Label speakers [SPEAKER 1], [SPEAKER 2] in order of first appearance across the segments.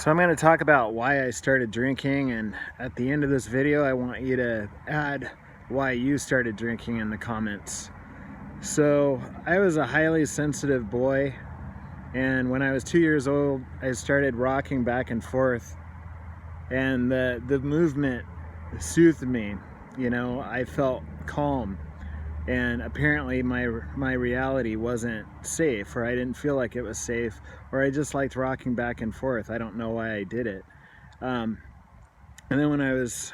[SPEAKER 1] So I'm going to talk about why I started drinking, and at the end of this video I want you to add why you started drinking in the comments. So I was a highly sensitive boy, and when I was 2 years old I started rocking back and forth, and the movement soothed me. You know, I felt calm, and apparently my reality wasn't safe, or I didn't feel like it was safe, or I just liked rocking back and forth. I don't know why I did it. And then when I was,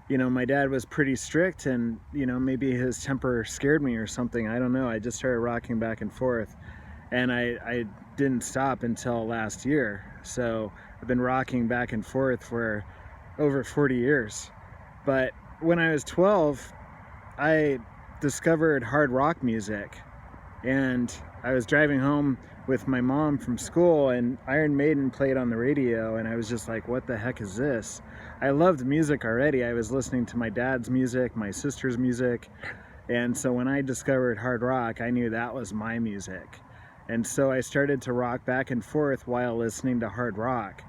[SPEAKER 1] my dad was pretty strict, and maybe his temper scared me or something. I don't know. I just started rocking back and forth, and I didn't stop until last year. So I've been rocking back and forth for over 40 years. But when I was 12, I discovered hard rock music, and I was driving home with my mom from school, and Iron Maiden played on the radio, and I was just like, what the heck is this? I loved music already. I was listening to my dad's music, my sister's music, and so when I discovered hard rock, I knew that was my music. And so I started to rock back and forth while listening to hard rock.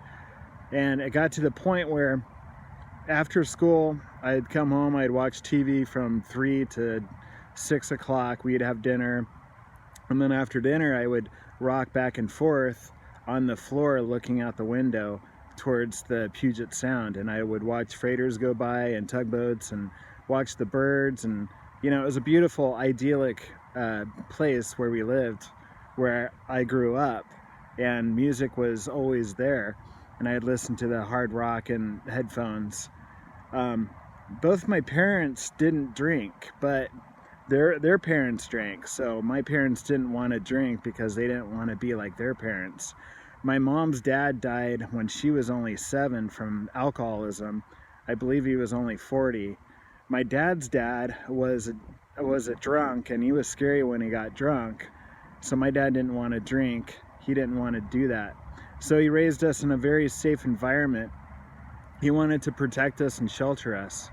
[SPEAKER 1] And it got to the point where after school, I'd come home, I'd watch TV from 3 to 6 o'clock, we'd have dinner, and then after dinner I would rock back and forth on the floor looking out the window towards the Puget Sound, and I would watch freighters go by and tugboats and watch the birds. And it was a beautiful, idyllic place where we lived, where I grew up, and music was always there, and I'd listen to the hard rock and headphones. Both my parents didn't drink, but their parents drank. So my parents didn't want to drink because they didn't want to be like their parents. My mom's dad died when she was only 7 from alcoholism. I believe he was only 40. My dad's dad was a drunk, and he was scary when he got drunk. So my dad didn't want to drink. He didn't want to do that. So he raised us in a very safe environment. He wanted to protect us and shelter us.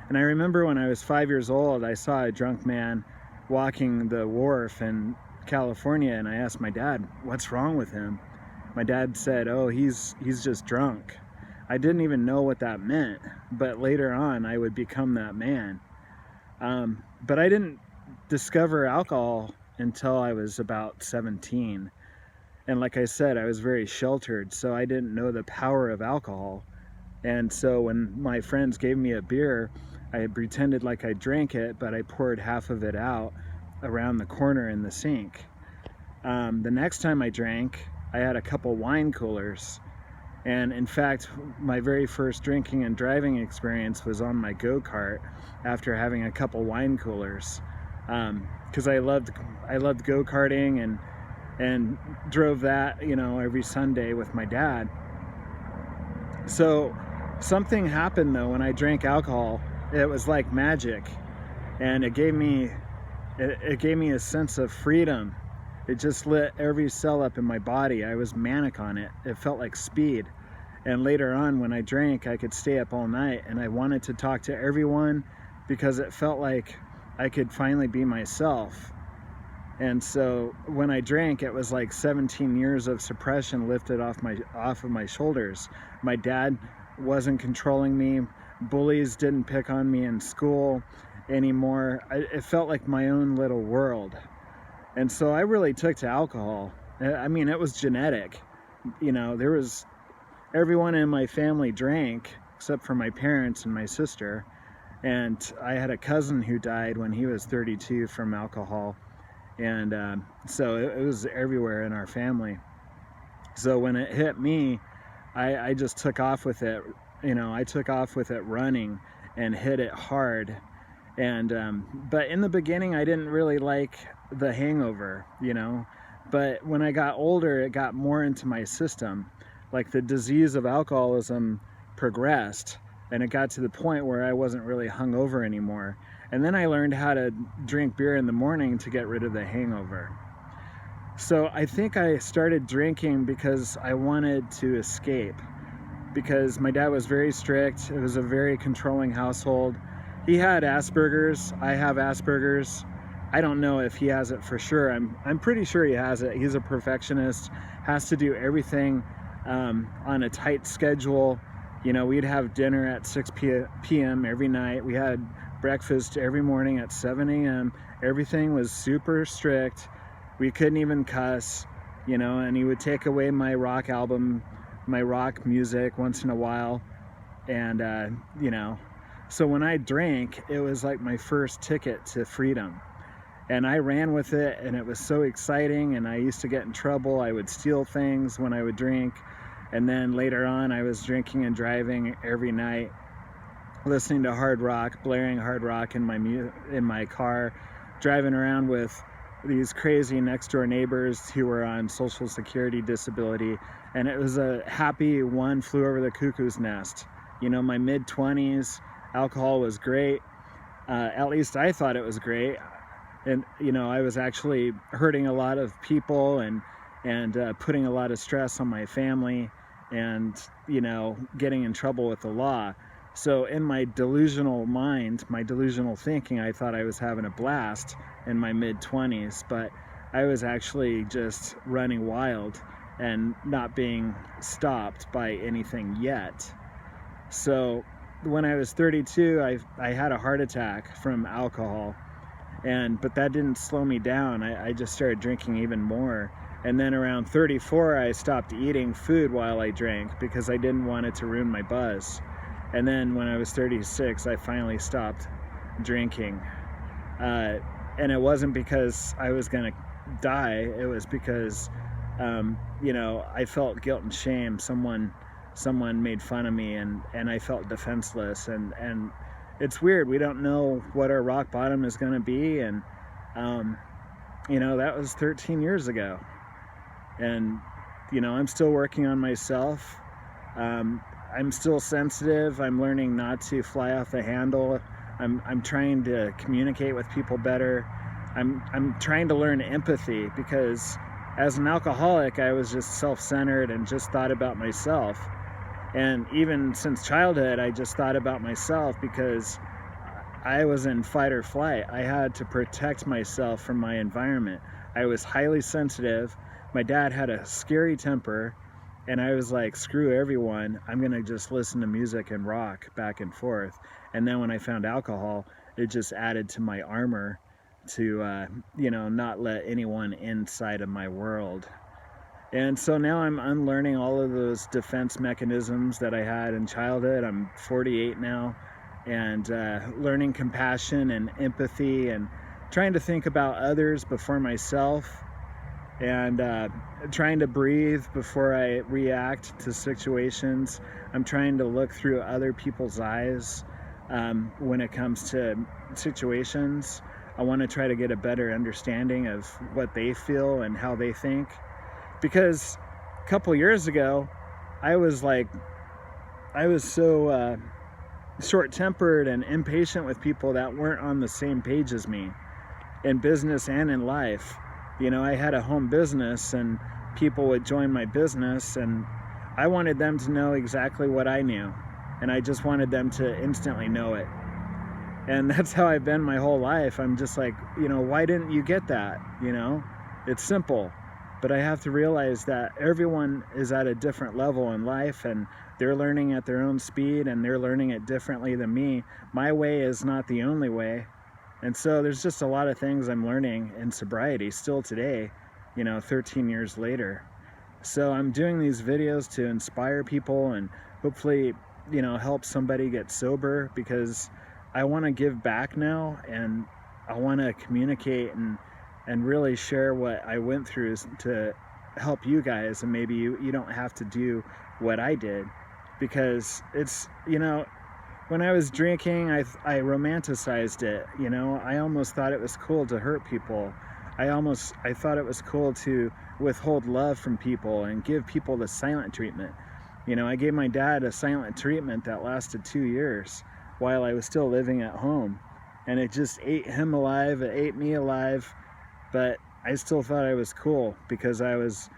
[SPEAKER 1] And I remember when I was 5 years old, I saw a drunk man walking the wharf in California, and I asked my dad, what's wrong with him? My dad said, oh, he's just drunk. I didn't even know what that meant, but later on I would become that man. But I didn't discover alcohol until I was about 17. And like I said, I was very sheltered, so I didn't know the power of alcohol. And so when my friends gave me a beer, I pretended like I drank it, but I poured half of it out around the corner in the sink. The next time I drank, I had a couple wine coolers. And in fact, my very first drinking and driving experience was on my go-kart after having a couple wine coolers. Because I loved go-karting and drove that, every Sunday with my dad. So something happened though when I drank alcohol. It was like magic, and it gave me a sense of freedom. It just lit every cell up in my body. I was manic on it. It felt like speed. And later on, when I drank, I could stay up all night, and I wanted to talk to everyone because it felt like I could finally be myself. And so when I drank, it was like 17 years of suppression lifted off of my shoulders. My dad wasn't controlling me. Bullies didn't pick on me in school anymore. It felt like my own little world. And so I really took to alcohol. I mean, it was genetic. Everyone in my family drank except for my parents and my sister. And I had a cousin who died when he was 32 from alcohol. And so it was everywhere in our family. So when it hit me, I just took off with it. I took off with it running and hit it hard. And but in the beginning, I didn't really like the hangover, But when I got older, it got more into my system. Like the disease of alcoholism progressed, and it got to the point where I wasn't really hungover anymore. And then I learned how to drink beer in the morning to get rid of the hangover. So I think I started drinking because I wanted to escape, because my dad was very strict. It was a very controlling household. He had Asperger's. I have Asperger's. I don't know if he has it for sure. I'm pretty sure he has it. He's a perfectionist, has to do everything on a tight schedule. You know, we'd have dinner at 6 p.m. every night. We had breakfast every morning at 7 a.m. Everything was super strict. We couldn't even cuss, you know, and he would take away my rock album, my rock music once in a while. And, you know, so when I drank, it was like my first ticket to freedom. And I ran with it, and it was so exciting, and I used to get in trouble. I would steal things when I would drink. And then later on, I was drinking and driving every night, listening to hard rock, blaring hard rock in my car, driving around with these crazy next door neighbors who were on Social Security disability. And it was a happy one flew over the cuckoo's nest. You know, my mid-20s, alcohol was great. At least I thought it was great. And, you know, I was actually hurting a lot of people and putting a lot of stress on my family and, you know, getting in trouble with the law. So in my delusional mind, my delusional thinking, I thought I was having a blast in my mid-20s, but I was actually just running wild and not being stopped by anything yet. So when I was 32, I had a heart attack from alcohol, but that didn't slow me down. I just started drinking even more. And then around 34, I stopped eating food while I drank because I didn't want it to ruin my buzz. And then when I was 36, I finally stopped drinking. And it wasn't because I was gonna die. It was because, you know, I felt guilt and shame. Someone made fun of me, and I felt defenseless. And it's weird. We don't know what our rock bottom is gonna be. And, you know, that was 13 years ago. And, you know, I'm still working on myself. I'm still sensitive. I'm learning not to fly off the handle. I'm trying to communicate with people better. I'm trying to learn empathy, because as an alcoholic, I was just self-centered and just thought about myself. And even since childhood, I just thought about myself because I was in fight or flight. I had to protect myself from my environment. I was highly sensitive. My dad had a scary temper, and I was like, screw everyone. I'm gonna just listen to music and rock back and forth. And then when I found alcohol, it just added to my armor to, you know, not let anyone inside of my world. And so now I'm unlearning all of those defense mechanisms that I had in childhood. I'm 48 now, and learning compassion and empathy and trying to think about others before myself, and trying to breathe before I react to situations. I'm trying to look through other people's eyes when it comes to situations. I want to try to get a better understanding of what they feel and how they think. Because a couple years ago, I was so short-tempered and impatient with people that weren't on the same page as me in business and in life. You know, I had a home business, and people would join my business, and I wanted them to know exactly what I knew, and I just wanted them to instantly know it. And that's how I've been my whole life. I'm just like, you know, why didn't you get that? You know, it's simple. But I have to realize that everyone is at a different level in life, and they're learning at their own speed, and they're learning it differently than me. My way is not the only way. And so there's just a lot of things I'm learning in sobriety still today, you know, 13 years later. So I'm doing these videos to inspire people and hopefully, you know, help somebody get sober, because I want to give back now, and I want to communicate and really share what I went through to help you guys, and maybe you don't have to do what I did. Because it's, you know, when I was drinking, I romanticized it. You know, I almost thought it was cool to hurt people. I thought it was cool to withhold love from people and give people the silent treatment. You know, I gave my dad a silent treatment that lasted 2 years while I was still living at home, and it just ate him alive. It ate me alive. But I still thought I was cool because I was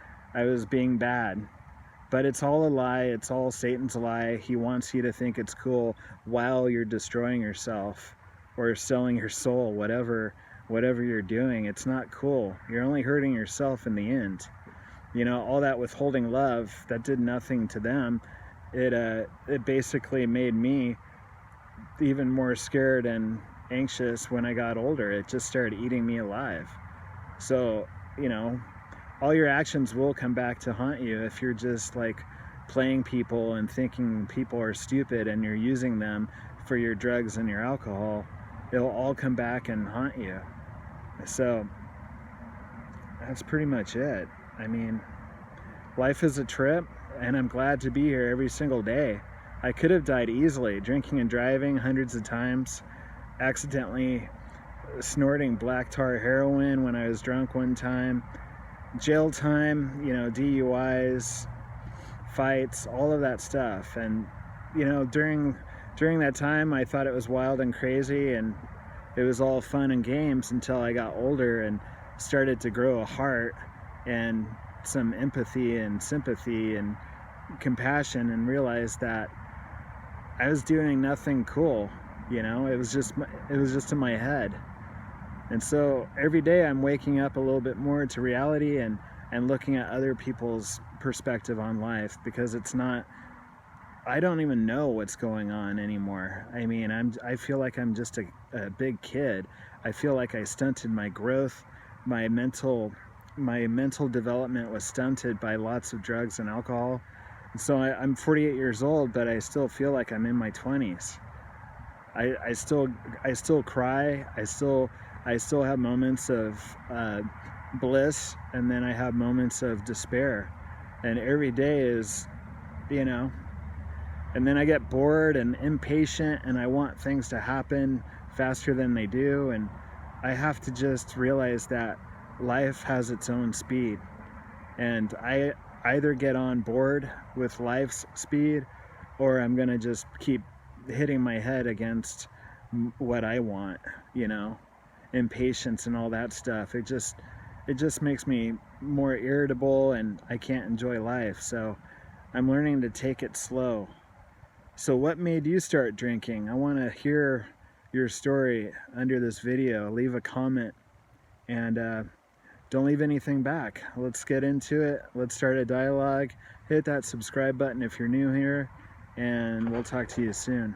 [SPEAKER 1] being bad. But it's all a lie. It's all Satan's lie. He wants you to think it's cool while you're destroying yourself or selling your soul, whatever you're doing. It's not cool. You're only hurting yourself in the end. You know, all that withholding love that did nothing to them, it basically made me even more scared and anxious when I got older. It just started eating me alive. So, you know, all your actions will come back to haunt you if you're just like playing people and thinking people are stupid and you're using them for your drugs and your alcohol. It'll all come back and haunt you. So that's pretty much it. I mean, life is a trip, and I'm glad to be here every single day. I could have died easily, drinking and driving hundreds of times, accidentally snorting black tar heroin when I was drunk one time, jail time, you know, DUIs, fights, all of that stuff. And, you know, during that time, I thought it was wild and crazy, and it was all fun and games until I got older and started to grow a heart and some empathy and sympathy and compassion, and realized that I was doing nothing cool. You know, it was just in my head. And so every day I'm waking up a little bit more to reality and looking at other people's perspective on life, because it's not, I don't even know what's going on anymore. I mean, I feel like I'm just a big kid. I feel like I stunted my growth. My mental development was stunted by lots of drugs and alcohol. And so I'm 48 years old, but I still feel like I'm in my 20s. I still cry. I still have moments of bliss, and then I have moments of despair. And every day is, you know, and then I get bored and impatient, and I want things to happen faster than they do. And I have to just realize that life has its own speed. And I either get on board with life's speed, or I'm going to just keep hitting my head against what I want, you know, impatience and all that stuff. It just makes me more irritable, and I can't enjoy life. So I'm learning to take it slow. So what made you start drinking? I want to hear your story under this video. Leave a comment, and don't leave anything back. Let's get into it. Let's start a dialogue. Hit that subscribe button if you're new here, and we'll talk to you soon.